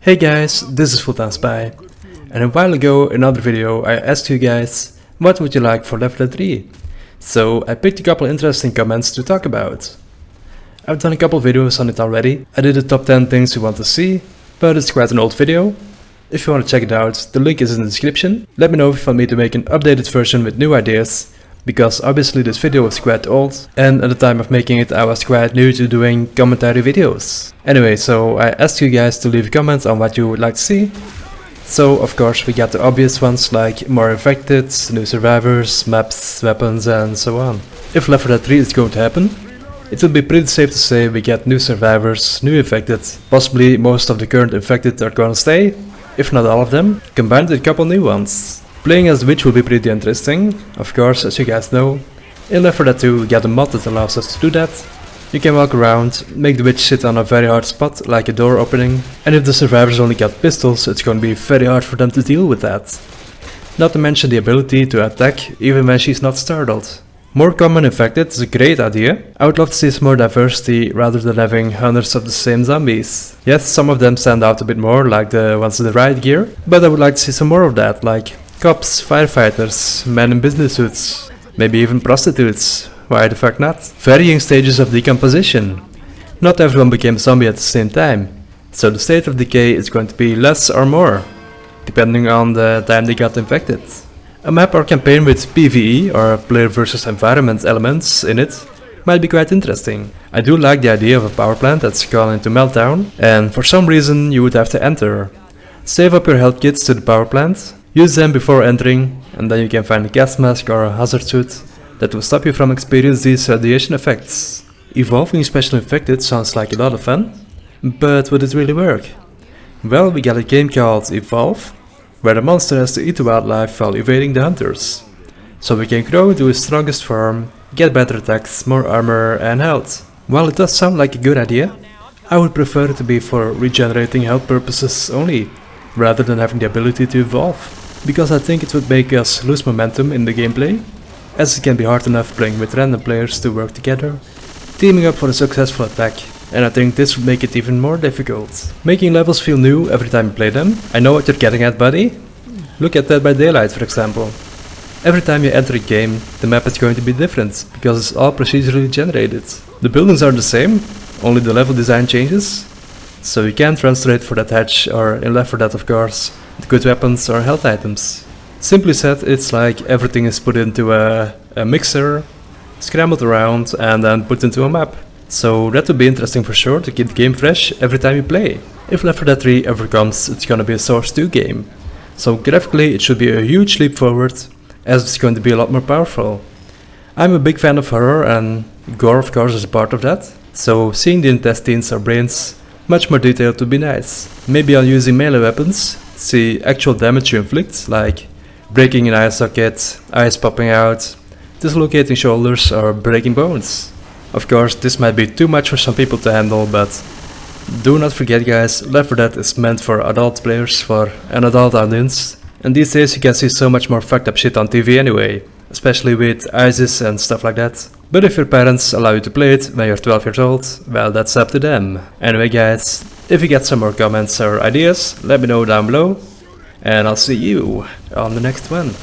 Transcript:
Hey guys, this is Full-Time Spy, and a while ago in another video I asked you guys what would you like for Left 4 Dead 3. So I picked a couple interesting comments to talk about. I've done a couple videos on it already. I did the top 10 things you want to see, but it's quite an old video. If you want to check it out, the link is in the description. Let me know if you want me to make an updated version with new ideas, because obviously this video was quite old, and at the time of making it I was quite new to doing commentary videos. Anyway, so I asked you guys to leave a comment on what you would like to see. So of course we got the obvious ones like more infected, new survivors, maps, weapons and so on. If Left 4 Dead 3 is going to happen, it would be pretty safe to say we get new survivors, new infected, possibly most of the current infected are gonna stay, if not all of them, combined with a couple new ones. Playing as the witch will be pretty interesting, of course, as you guys know. In Left 4 Dead 2 we get a mod that allows us to do that. You can walk around, make the witch sit on a very hard spot, like a door opening, and if the survivors only got pistols, it's gonna be very hard for them to deal with that. Not to mention the ability to attack even when she's not startled. More common infected is a great idea. I would love to see some more diversity rather than having hundreds of the same zombies. Yes, some of them stand out a bit more, like the ones in the riot gear, but I would like to see some more of that, like cops, firefighters, men in business suits, maybe even prostitutes, why the fuck not? Varying stages of decomposition. Not everyone became a zombie at the same time, so the state of decay is going to be less or more, depending on the time they got infected. A map or campaign with PvE or player versus environment elements in it might be quite interesting. I do like the idea of a power plant that's gone into meltdown, and for some reason you would have to enter. Save up your health kits to the power plant, use them before entering, and then you can find a gas mask or a hazard suit that will stop you from experiencing these radiation effects. Evolving special infected sounds like a lot of fun, but would it really work? Well, we got a game called Evolve, where the monster has to eat the wildlife while evading the hunters. So we can grow to his strongest form, get better attacks, more armor and health. While it does sound like a good idea, I would prefer it to be for regenerating health purposes only, rather than having the ability to evolve, because I think it would make us lose momentum in the gameplay, as it can be hard enough playing with random players to work together, teaming up for a successful attack, and I think this would make it even more difficult. Making levels feel new every time you play them. I know what you're getting at, buddy. Look at Dead by Daylight, for example. Every time you enter a game, the map is going to be different, because it's all procedurally generated. The buildings are the same, only the level design changes, so you can't run straight for that hatch, or in Left 4 Dead of course, the good weapons or health items. Simply said, it's like everything is put into a mixer, scrambled around and then put into a map. So that would be interesting for sure, to keep the game fresh every time you play. If Left 4 Dead 3 ever comes, it's gonna be a Source 2 game. So graphically it should be a huge leap forward, as it's going to be a lot more powerful. I'm a big fan of horror, and gore of course is a part of that. So seeing the intestines or brains much more detailed would be nice. Maybe I'll using melee weapons, see actual damage you inflict, like breaking an eye socket, eyes popping out, dislocating shoulders or breaking bones. Of course, this might be too much for some people to handle, but do not forget guys, Left 4 Dead is meant for adult players, for an adult audience, and these days you can see so much more fucked up shit on TV anyway, especially with ISIS and stuff like that. But if your parents allow you to play it when you're 12 years old, well, that's up to them. Anyway guys, if you get some more comments or ideas, let me know down below, and I'll see you on the next one.